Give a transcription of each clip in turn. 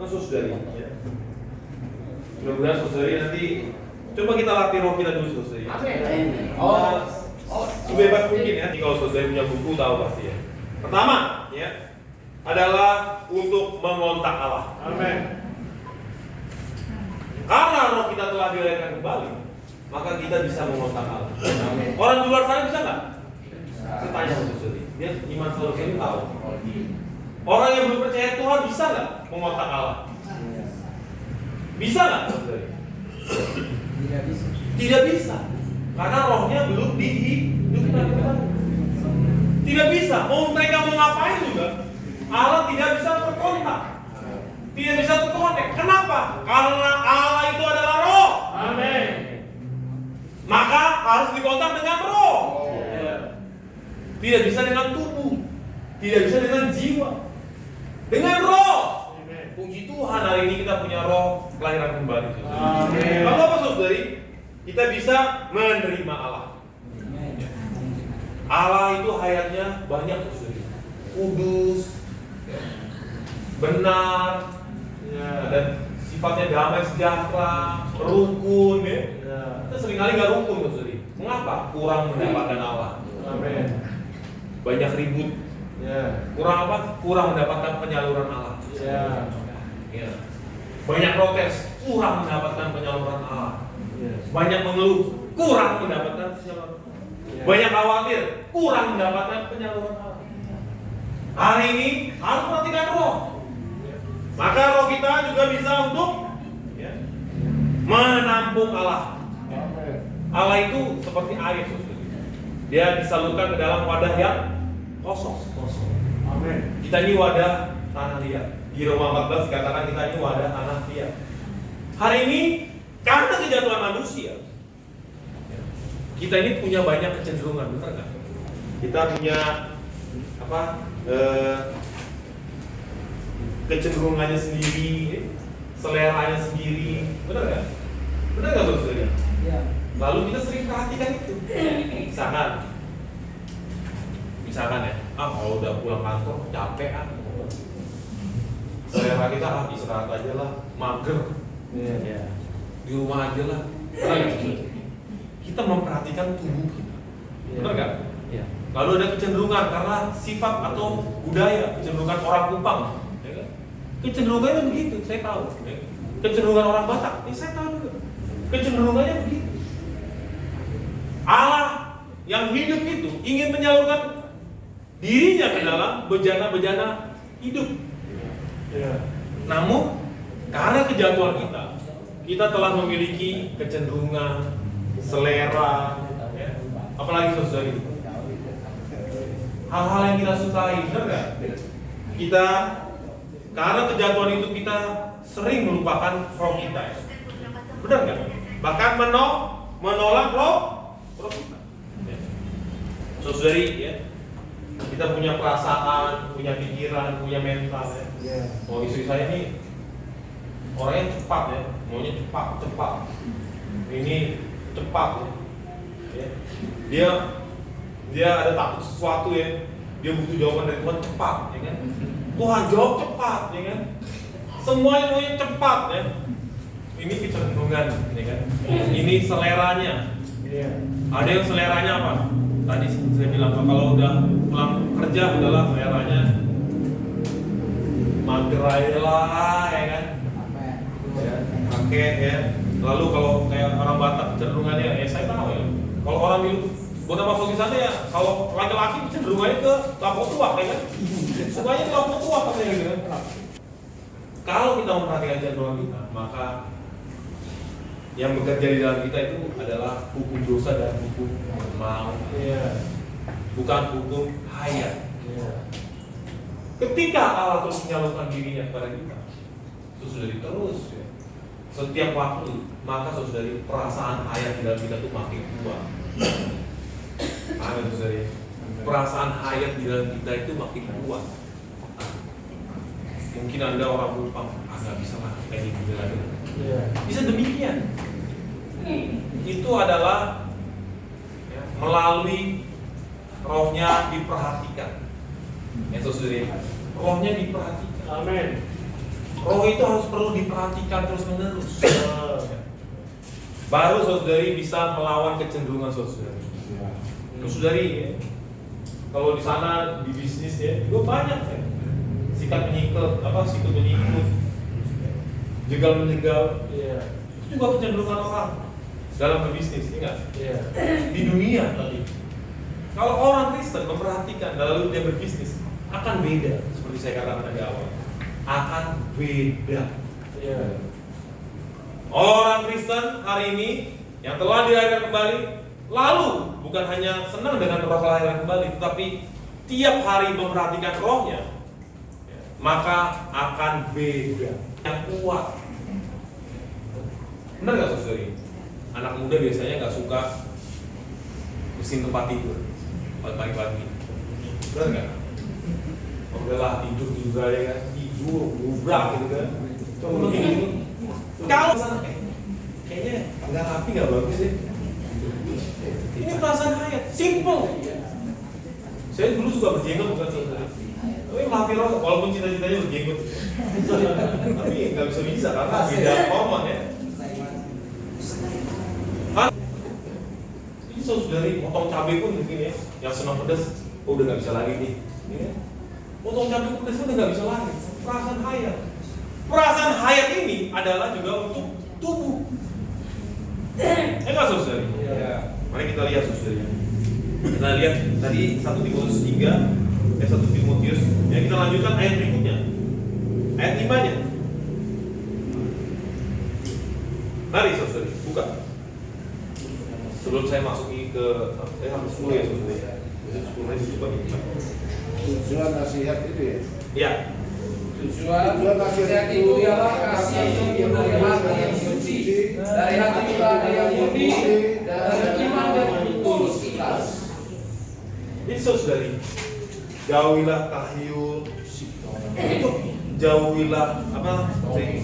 saudari. Ya. Mudah-mudahan saudari nanti coba kita latih roh kita dulu saudari. Amin. Sebebas mungkin ya. Kalau saudari punya buku tahu pasti ya. Pertama ya adalah untuk mengontak Allah. Amin. Karena roh kita telah dilahirkan kembali, maka kita bisa mengontak Allah. Amin. Orang di luar sana bisa nggak? Saya tanya sama saudari. Dia iman selalu ini tahu. Orang yang belum percaya Tuhan bisa nggak mengontak Allah? Bisa nggak saudari? Tidak bisa. Tidak bisa, karena rohnya belum dihidupkan kembali. Tidak bisa. Mau mereka mau ngapain juga, Allah tidak bisa berkontak. Tidak bisa terkonek. Kenapa? Karena Allah itu adalah roh. Amin. Maka harus dikontak dengan roh. Tidak bisa dengan tubuh. Tidak bisa dengan jiwa. Dengan roh. Puji Tuhan hari ini kita punya roh kelahiran kembali. Amin. Lalu apa saudari? Kita bisa menerima Allah. Allah itu hayatnya banyak saudari. Kudus, benar, dan sifatnya damai sejahtera, rukun ya. Kita seringkali nggak rukun saudari. Mengapa? Kurang mendapatkan Allah. Amin. Banyak ribut. Kurang apa? Kurang mendapatkan penyaluran Allah. Ya. Banyak protes, kurang mendapatkan penyaluran Allah. Banyak mengeluh, kurang mendapatkan penyaluran. Banyak khawatir, kurang mendapatkan penyaluran Allah. Hari ini harus perhatikan roh. Maka roh kita juga bisa untuk menampung Allah. Allah itu seperti air, dia disalurkan ke dalam wadah yang kosong. Amin. Kita ini wadah tanah liat. Di Roma 14 dikatakan kita ini wadah tanah liat. Hari ini karena kejatuhan manusia, kita ini punya banyak kecenderungan, benar nggak? Kita punya apa? Kecenderungannya sendiri, seleranya sendiri, benar nggak? Benar nggak saudara? Ya. Lalu kita sering perhatikan itu. Misalkan ya, kalau udah pulang kantor capek selera kita istirahat aja lah, mager, di rumah aja lah. Kita memperhatikan tubuh kita, benar nggak? Lalu ada kecenderungan karena sifat atau budaya, kecenderungan orang Kupang, ya kan? Kecenderungannya begitu, saya tahu. Kecenderungan orang Batak, ini saya tahu juga. Kecenderungannya begitu. Allah yang hidup itu ingin menyalurkan dirinya ke dalam bejana-bejana hidup. Namun karena kejatuhan kita telah memiliki kecenderungan, selera, apalagi saudari, hal-hal yang kita sukai, benar nggak? Kita karena kejatuhan itu kita sering melupakan roh kita, benar nggak? Bahkan menolak roh kita. Saudari, ya, kita punya perasaan, punya pikiran, punya mental. Oh, istri saya ini orangnya cepat ya, maunya cepat. Ini cepat ya. Dia ada takut sesuatu ya. Dia butuh jawaban dari Tuhan cepat, ya kan? Tuhan jawab cepat, ya kan? Semuanya maunya cepat ya. Ini kecenderungan, ya kan? Ini seleranya. Ada yang seleranya apa? Tadi saya bilang kalau udah pulang kerja adalah seleranya mager aja lah, ya kan? Pakai ya. Lalu kalau kayak orang Batak cenderungannya, ya saya tahu ya. Kalau orang bilang bukan masuk di sana ya, kalau laki-laki cenderungannya ke lampu tua, ya kan? Sukanya ke lampu tua katanya gitu kan. Kalau kita memperhatikan cenderungan kita, maka yang bekerja di dalam kita itu adalah hukum dosa dan hukum maut. Bukan hukum hayat. Ketika Allah terus menyalurkan dirinya kepada kita, saudari terus ya, setiap waktu, maka saudari perasaan hayat di dalam kita itu makin kuat. Amin saudari. Perasaan hayat di dalam kita itu makin kuat. Mungkin Anda orang Kupang, nggak bisa lah kayak gitu lagi. Bisa demikian. Itu adalah ya, melalui rohnya diperhatikan. Ya saudari, rohnya diperhatikan. Amin. Roh itu harus perlu diperhatikan terus menerus. Baru saudari bisa melawan kecenderungan saudari. Saudari ya, kalau di sana di bisnis ya juga banyak ya. Sikap menyikap, sikap menyikut, jegal menjegal, itu juga kecenderungan orang dalam berbisnis, ingat? Di dunia tadi. Kalau orang Kristen memperhatikan lalu dia berbisnis akan beda, seperti saya katakan tadi awal, akan beda. Orang Kristen hari ini yang telah dilahirkan kembali, lalu bukan hanya senang dengan roh kelahiran kembali, tetapi tiap hari memperhatikan rohnya, maka akan beda, yang kuat. Benar nggak saudari? Anak muda biasanya nggak suka bersihin tempat tidur pagi-pagi. Benar nggak? Udahlah tidur juga ya kan, tidur gubrak gitu kan. Coba begini. Kalau sana kayaknya nggak rapi, nggak bagus deh. Ini perasaan hayat, simple. Saya dulu suka berjenggot bukan saudara. Tapi melatih roh, walaupun cita-citanya berjenggot, tapi nggak bisa karena beda hormon ya. Ini saudari potong cabai pun mungkin ya, yang senang pedas, udah nggak bisa lagi nih. Ya. Potong cabai pedas udah nggak bisa lagi. Perasaan hayat. Perasaan hayat ini adalah juga untuk tubuh. Enggak saudari? Mari kita lihat saudari. Kita lihat tadi 1 Timotius 3, 1 Timotius. Ya, kita lanjutkan ayat berikutnya. Ayat 5-nya. Mari saudari, buka. Sebelum saya masuki ke sampai 10 ya saudari. Jadi 10 menit coba kita. Tujuan nasihat itu ya? Ya. Tujuan nasihat itu ialah kasih yang dari hati yang suci, dari hati nurani yang murni, dari iman dan tulus ikhlas. Ini saudari, jauhilah tahyul, itu jauhilah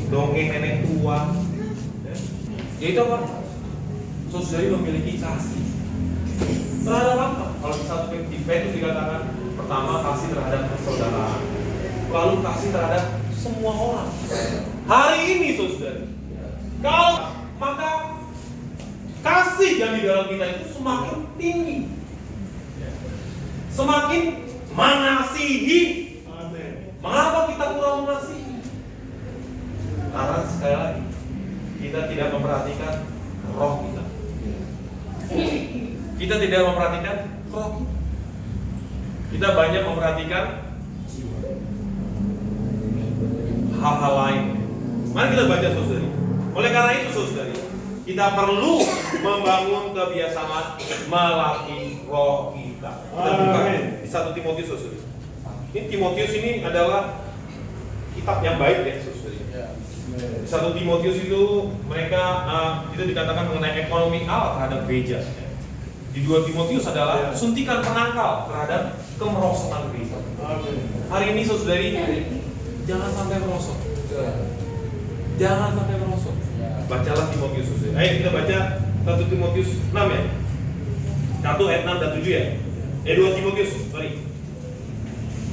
dongeng nenek tua. Ya itu apa? Saudari memiliki kasih terhadap apa? Kalau di 1 Petrus dikatakan pertama kasih terhadap persaudaraan, lalu kasih terhadap semua orang. Hari ini saudari, kalau maka kasih yang di dalam kita itu semakin tinggi, semakin mengasihi. Mengapa kita kurang mengasihi? Karena sekali lagi kita tidak memperhatikan roh kita. Kita tidak memperhatikan roh kita. Kita banyak memperhatikan hal-hal lain. Mari kita baca saudari. Oleh karena itu saudari, kita perlu membangun kebiasaan melatih roh kita. Kita buka di 1 Timotius saudari. Ini Timotius ini adalah kitab yang baik ya saudari. Di 1 Timotius itu mereka itu dikatakan mengenai ekonomi Allah terhadap gereja. Di 2 Timotius adalah suntikan penangkal terhadap kemerosotan gereja. Hari ini saudari, jangan sampai merosot. Jangan sampai merosot. Bacalah Timotius saudari. Ayo kita baca 1 Timotius 6 ya. 1 ayat 6 dan 7 ya. 2 Timotius, mari.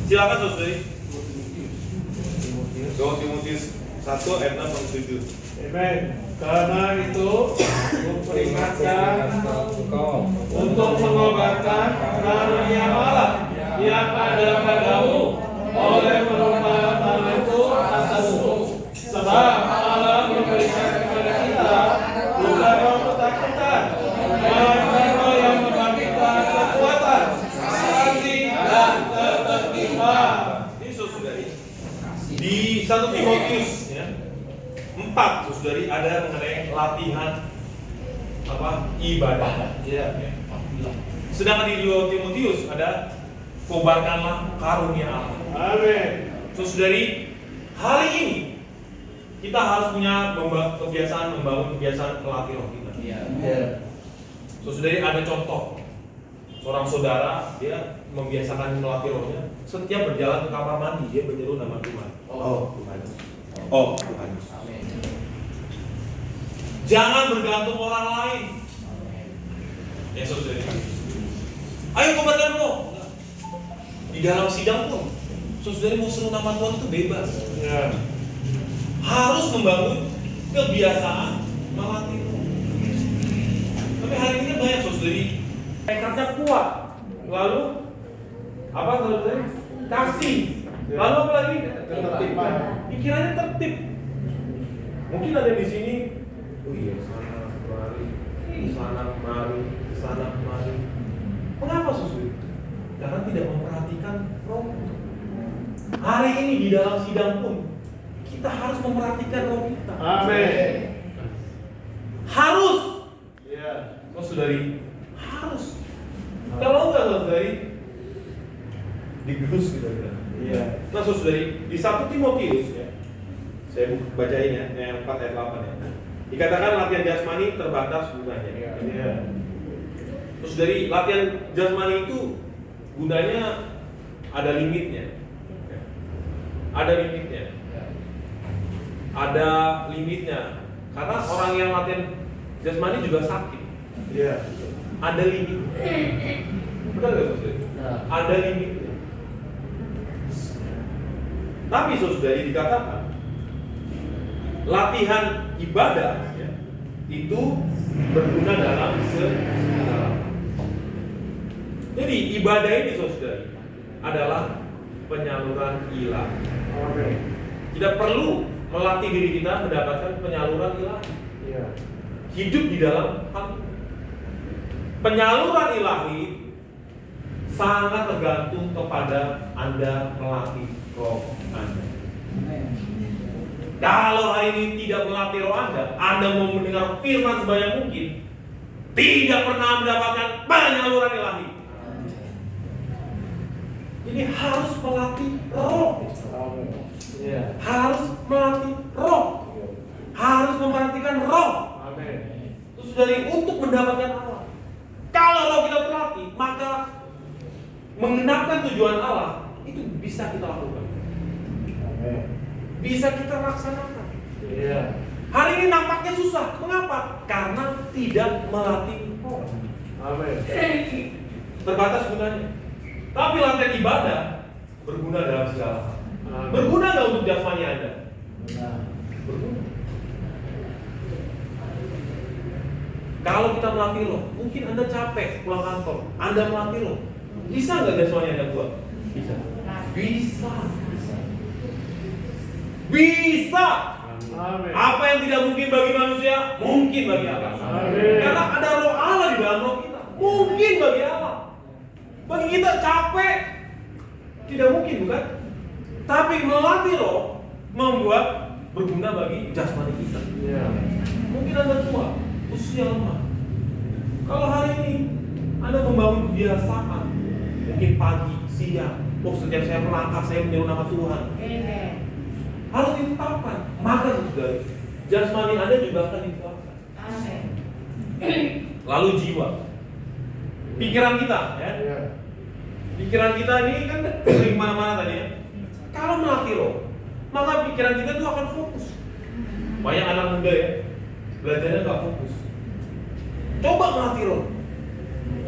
Silakan saudari. 2 Timotius 1 ayat 6 dan 7. Amen. Karena itu kuperingatkan untuk mengobarkan karunia Allah yang ada padamu oleh perumpamaan talento atasmu. Sebab Allah memberikan kepada kita bukan roh ketakutan, melainkan roh yang membangkitkan kekuatan, kasih dan ketertiban. Ini saudari. Di 1 Timotius ya, 4 saudari ada mengenai latihan ibadah. Ya. Sedangkan di 2 Timotius ada kobarkanlah karunia Allah. Amin. Saudari, hari ini kita harus punya kebiasaan membangun kebiasaan melatih roh kita. Saudari, ada contoh seorang saudara dia membiasakan melatih rohnya. Setiap berjalan ke kamar mandi dia menyeru nama Tuhan. Tuhan. Jangan bergantung orang lain. Ya saudari. Ayo kobarkan roh. Di dalam sidang pun, saudari mau seru nama Tuhan itu bebas. harus membangun kebiasaan melatih roh. Tapi hari ini banyak saudari tekadnya kuat, lalu apa saudari? Kasih, lalu apa lagi? Tertib. Pikirannya tertib. Mungkin ada di sini, oh iya, sana kemari, sana kemari, sana kemari. Mengapa saudari? Karena tidak memperhatikan roh. Hari ini di dalam sidang pun kita harus memperhatikan roh kita. Amin. Harus. Ya. Oh saudari, harus. Kalau enggak saudari, digerus gitu ya. Iya. Nah saudari, di 1 Timotius ya, saya bacain ya, yang 4 ayat 8 ya. Dikatakan latihan jasmani terbatas gunanya. Iya. Terus dari latihan jasmani itu gunanya ada limitnya. Ada limitnya. Ada limitnya. Karena orang yang latihan jasmani juga sakit. Iya. Ada limitnya. Benar nggak saudari? Ada limitnya. Tapi saudari dikatakan latihan ibadah ya, itu berguna dalam segala. Jadi ibadah ini saudari adalah penyaluran ilahi. Amin. Tidak perlu melatih diri kita mendapatkan penyaluran ilahi. Iya. Hidup di dalam hal ini. Penyaluran ilahi sangat tergantung kepada Anda melatih roh Anda. Kalau hari ini tidak melatih roh Anda mau mendengar firman sebanyak mungkin, tidak pernah mendapatkan penyaluran ilahi. Jadi harus melatih roh. Iya. Harus melatih roh. Harus memperhatikan roh. Amin. Terus dari untuk mendapatkan Allah. Kalau roh kita terlatih, maka mengenapkan tujuan Allah itu bisa kita lakukan. Amin. Bisa kita laksanakan. Iya. Hari ini nampaknya susah. Mengapa? Karena tidak melatih roh. Amin. Terbatas gunanya. Tapi latihan ibadah berguna dalam segala hal. Amin. Berguna nggak untuk jasmani Anda? Nah. Berguna. Kalau kita melatih roh, mungkin Anda capek pulang kantor. Anda melatih roh, bisa nggak jasmani Anda kuat? Bisa. Bisa. Bisa. Amin. Apa yang tidak mungkin bagi manusia, mungkin bagi Allah. Amin. Karena ada roh Allah di dalam roh kita. Mungkin bagi Allah. Bagi kita capek, tidak mungkin bukan? Tapi melatih roh membuat berguna bagi jasmani kita. Iya. Mungkin Anda tua, usia lemah. Kalau hari ini Anda membangun kebiasaan, mungkin pagi, siang, setiap saya melangkah saya menyeru nama Tuhan. Harus ditetapkan. Maka saudara, jasmani Anda juga akan dikuatkan. Lalu jiwa, pikiran kita, ya. Iya. Pikiran kita ini kan sering mana-mana tadi ya. Kalau melatih roh, maka pikiran kita itu akan fokus. Banyak anak muda ya, belajarnya nggak fokus. Coba melatih roh.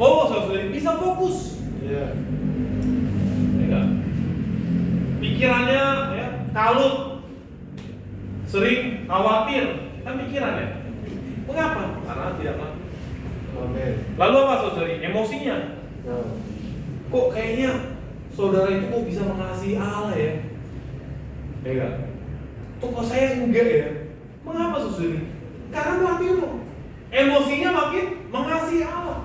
Oh, saudara bisa fokus. Iya. Enggak. Pikirannya ya kalut, sering khawatir, kan pikirannya. Mengapa? Karena tidak melatih. Amin. Lalu apa saudari? Emosinya. Nah. Kok kayaknya saudara itu kok bisa mengasihi Allah ya? Ya enggak? Kok saya enggak ya? Mengapa saudari? Karena melatih roh. Emosinya makin mengasihi Allah.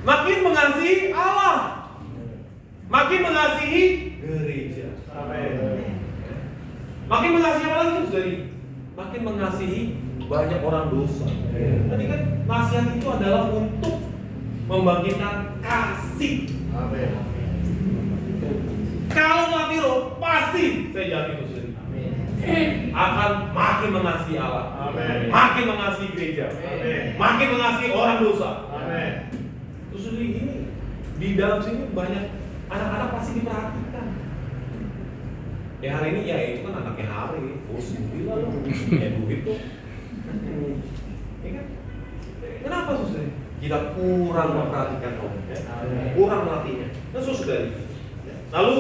Makin mengasihi Allah. Makin mengasihi gereja. Amin. Makin mengasihi apa lagi saudari? Makin mengasihi banyak orang dosa. Tadi kan nasihat itu adalah untuk membangkitkan kasih. Amin. Kalau melatih roh, pasti saya jamin itu saudari. Akan makin mengasihi Allah. Amin. Makin mengasihi gereja. Amin. Makin mengasihi orang dosa. Amin. Terus saudari, ini di dalam sini banyak anak-anak pasti diperhatikan. Ya hari ini ya itu kan anaknya Hari, bos mobil lah, ya duit tuh. Ya kan? Kenapa saudari? Kita kurang memperhatikan roh, ya? Kurang melatihnya. Nah saudari. Lalu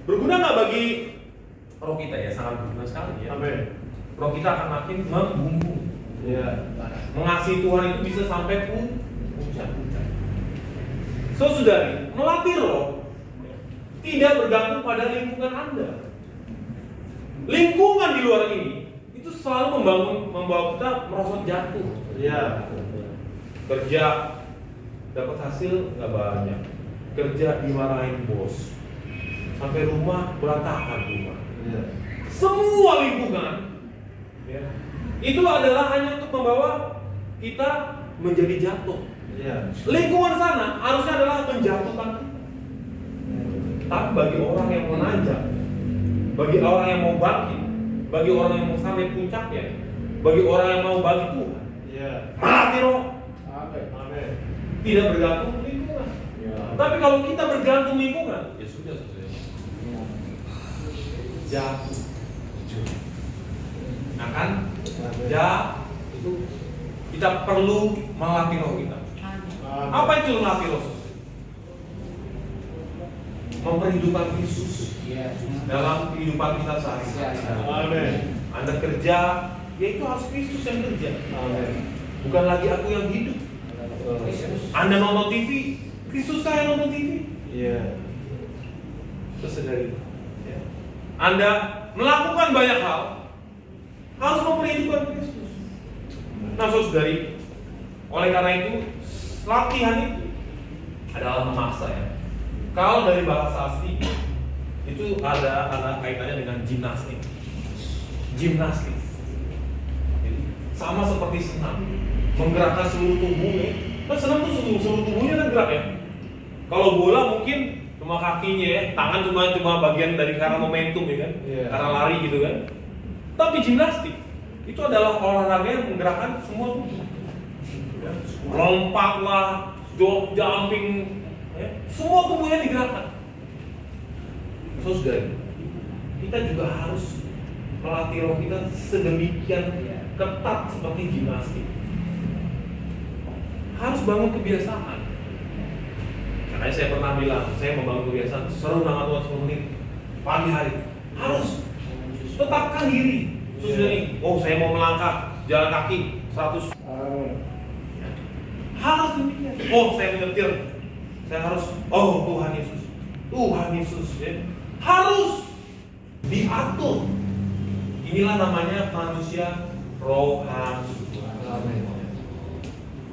berguna nggak bagi roh kita ya sangat berguna sekali ya. Amin. Roh kita akan makin membumbung. Ya. Mengasihi Tuhan itu bisa sampai puncak. Saudari, melatih roh tidak bergantung pada lingkungan Anda. Lingkungan di luar ini itu selalu membawa kita merosot jatuh. Ya. Kerja dapat hasil nggak banyak, kerja dimarahin bos, sampai rumah berantakan rumah. Ya. Semua lingkungan ya, itu adalah hanya untuk membawa kita menjadi jatuh. Ya. Lingkungan sana harusnya adalah menjatuhkan kita. Tapi bagi orang yang menanjak, bagi orang yang mau bangkit, bagi orang yang mau sampai puncaknya, bagi orang yang mau bagi Tuhan, Ya. melatih roh Amin. Amin. tidak bergantung lingkungan. Ya. Tapi kalau kita bergantung lingkungan, ya sudah jatuh. Nah kan, itu kita perlu melatih roh kita. Apa itu melatih roh? Memperhidupkan Kristus dalam kehidupan kita sehari-hari. Amin. Anda kerja, ya itu harus Kristus yang kerja. Amin. Bukan lagi aku yang hidup. Anda nonton TV, Kristus yang nonton TV. Iya. Tersedari. Ya. Anda melakukan banyak hal, harus memperhidupkan Kristus. Nah, saudari, oleh karena itu latihan itu adalah memaksa ya. Kalau dari bahasa asli itu ada kaitannya dengan gimnastik. Gimnastik. Jadi, sama seperti senam, menggerakkan seluruh tubuhnya. Kan senam tuh seluruh tubuhnya kan gerak ya. Kalau bola mungkin cuma kakinya ya, tangan cuma bagian dari karena momentum ya kan, karena lari gitu kan. Tapi gimnastik itu adalah olahraga yang menggerakkan semua tubuh. Lompat lah, jumping, ya, semua tubuhnya digerakkan. Saudara, kita juga harus melatih roh kita sedemikian ketat seperti gimnastik. Harus bangun kebiasaan. Karena saya pernah bilang, saya membangun kebiasaan seru nama Tuhan 10 menit pagi hari. Harus tetapkan diri. Saudara, oh saya mau melangkah jalan kaki 100. Harus demikian. Oh saya menyetir, saya harus. Oh Tuhan Yesus, ya. Harus diatur. Inilah namanya manusia rohani.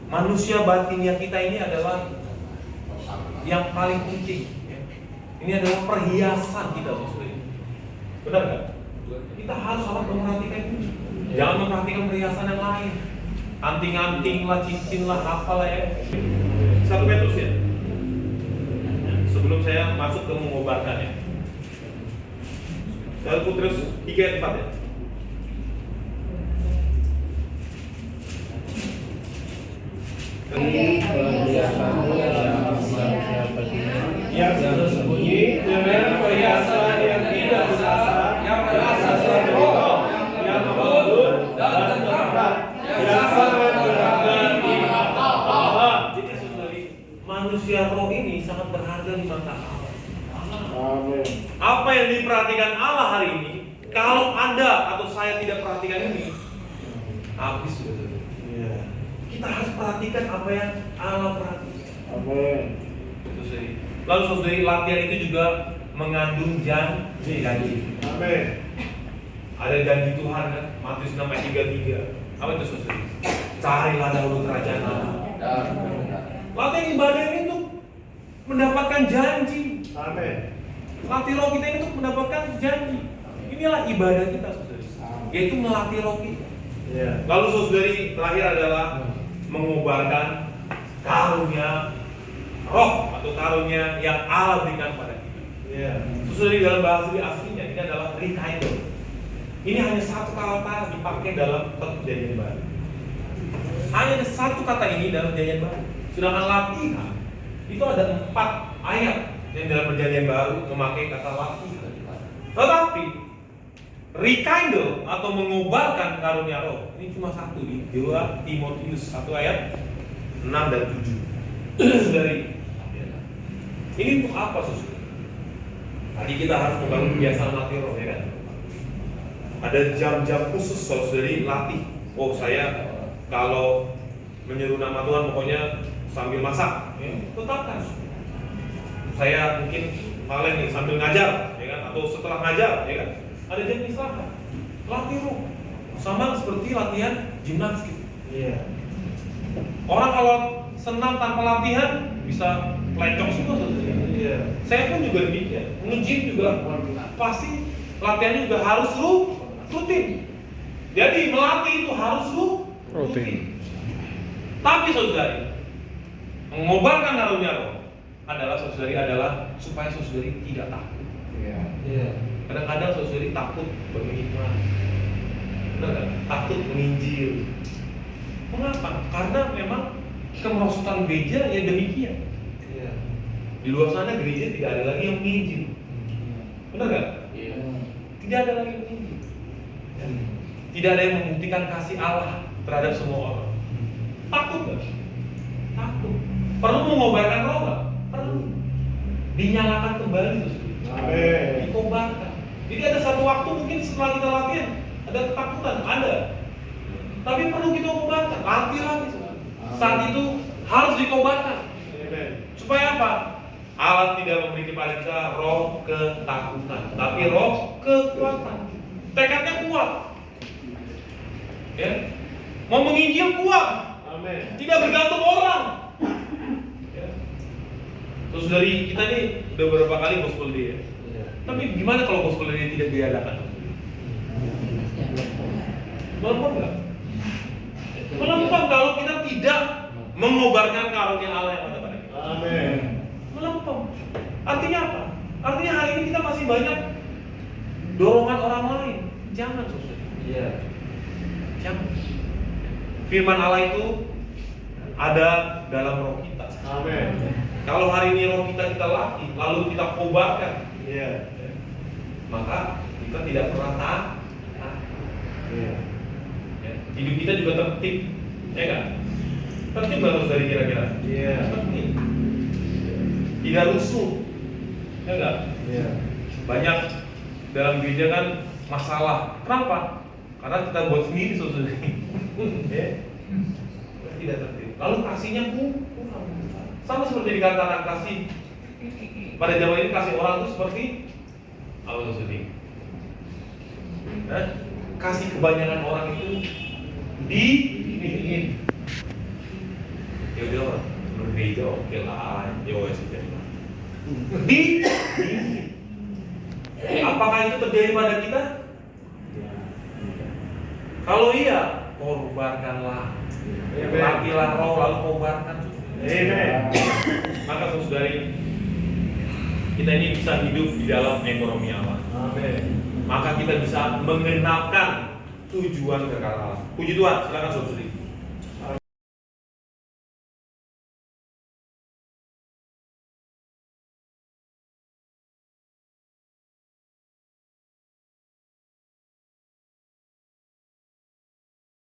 Manusia batinnya kita ini adalah yang paling penting. Ya. Ini adalah perhiasan kita, maksudnya. Benar nggak? Kita harus sangat memperhatikan ini. Jangan memperhatikan perhiasan yang lain. Anting-anting lah, cincin lah, apalah ya. 1 Petrus ya. Sebelum saya masuk ke mengobarkan ya. 1 Petrus 3 ayat 4 ya. Yang tersembunyi dengan perhiasan yang tidak berasa, yang berasal dari roh, yang membangun dan terangkat, yang sangat berharga di mata Allah. Jadi saudari, manusia roh ini sangat berharga di mata Allah. Amin. Apa yang diperhatikan Allah hari ini, kalau Anda atau saya tidak perhatikan ini, habis sudah. Iya. Kita harus perhatikan apa yang Allah perhatikan. Amin. Itu saudari. Lalu saudari, latihan itu juga mengandung janji. Amin. Ada janji Tuhan kan, Matius 6 ayat 33. Apa itu saudari? Carilah dahulu kerajaan Allah. Latihan ibadah ini untuk mendapatkan janji. Amin. Latih roh kita ini untuk mendapatkan janji. Inilah ibadah kita, saudari. Yaitu melatih roh kita. Iya. Lalu saudari, terakhir adalah mengobarkan karunia roh atau karunia yang Allah berikan pada kita. Iya. Saudari, dalam bahasa aslinya ini adalah rekaindo. Ini hanya satu kata dipakai dalam perjanjian baru. Hanya satu kata ini dalam perjanjian baru. Sedangkan latihan itu ada 4 ayat yang dalam perjanjian baru memakai kata latihan. Tetapi rekaindo atau mengobarkan karunia roh ini cuma satu di 2 Timotius 1 ayat 6 dan 7. Saudari, ini untuk apa, saudara? Tadi kita harus membangun kebiasaan latih roh, ya kan? ada jam-jam khusus saudari latih. Oh, saya kalau menyeru nama Tuhan pokoknya sambil masak, ya, tetapkan. Saya mungkin malah nih sambil ngajar, ya kan, atau setelah ngajar, ya kan, ada jam istirahat, latih roh, sama seperti latihan gimnastik. Iya. Orang kalau senam tanpa latihan bisa lecok semua, saudara. Iya. Saya pun juga demikian, nge-gym juga pasti latihannya juga harus rutin. Jadi melatih itu harus rutin. Tapi saudari, mengobarkan karunia roh adalah supaya saudari tidak takut. Iya. Kadang-kadang saudari takut beriman, benar kan? Takut menginjil. Mengapa? Karena memang kemerosotan gereja yang demikian. Iya. Di luar sana gereja tidak ada lagi yang menginjil, benar kan? Iya. Tidak ada lagi yang menginjil. Ya. Tidak ada yang membuktikan kasih Allah terhadap semua orang. Takut nggak? Takut. Perlu mengobarkan roh nggak? Perlu. Dinyalakan kembali terus. Amin. Dikobarkan. Jadi ada satu waktu mungkin setelah kita latihan ada ketakutan, ada. Tapi perlu kita kobarkan, latih lagi. Saat itu harus dikobarkan. Supaya apa? Allah tidak memberi kepada kita roh ketakutan, tapi roh kekuatan. Tekadnya kuat. Ya. Mau menginjil kuat. Amin. Tidak bergantung orang. Ya. Terus dari kita nih udah beberapa kali gospel day ya. Tapi gimana kalau gospel day tidak diadakan? Melempem nggak? Melempem kalau kita tidak mengobarkan karunia Allah yang ada pada kita. Amin. Melempem. Artinya apa? Artinya hari ini kita masih banyak dorongan orang lain. Jangan, saudara. Iya. Jangan. Firman Allah itu ada dalam roh kita. Amin. Kalau hari ini roh kita latih, lalu kita kobarkan, Iya. maka kita tidak pernah taat. Iya. Ya. Hidup kita juga tertib, ya kan? Tertib bagus dari kira-kira. Iya. Tertib. Tidak rusuh, ya kan? Iya. Banyak dalam gereja kan masalah. Kenapa? Karena kita buat sendiri saudara. Ya. Tidak tertib. Lalu kasihnya kurang. Sama seperti dikatakan kasih pada zaman ini, kasih orang itu seperti apa saudara? Nah, kasih kebanyakan orang itu dingin. Ya udah, berbeda oke lah, ya wes sudah. Dingin. Apakah itu terjadi pada kita? Kalau iya, korbankanlah. Latihlah roh lalu korbankan. Amen. Maka saudari, kita ini bisa hidup di dalam ekonomi Allah. Amin. Maka kita bisa menggenapkan tujuan kekal Allah. Puji Tuhan, silakan saudari.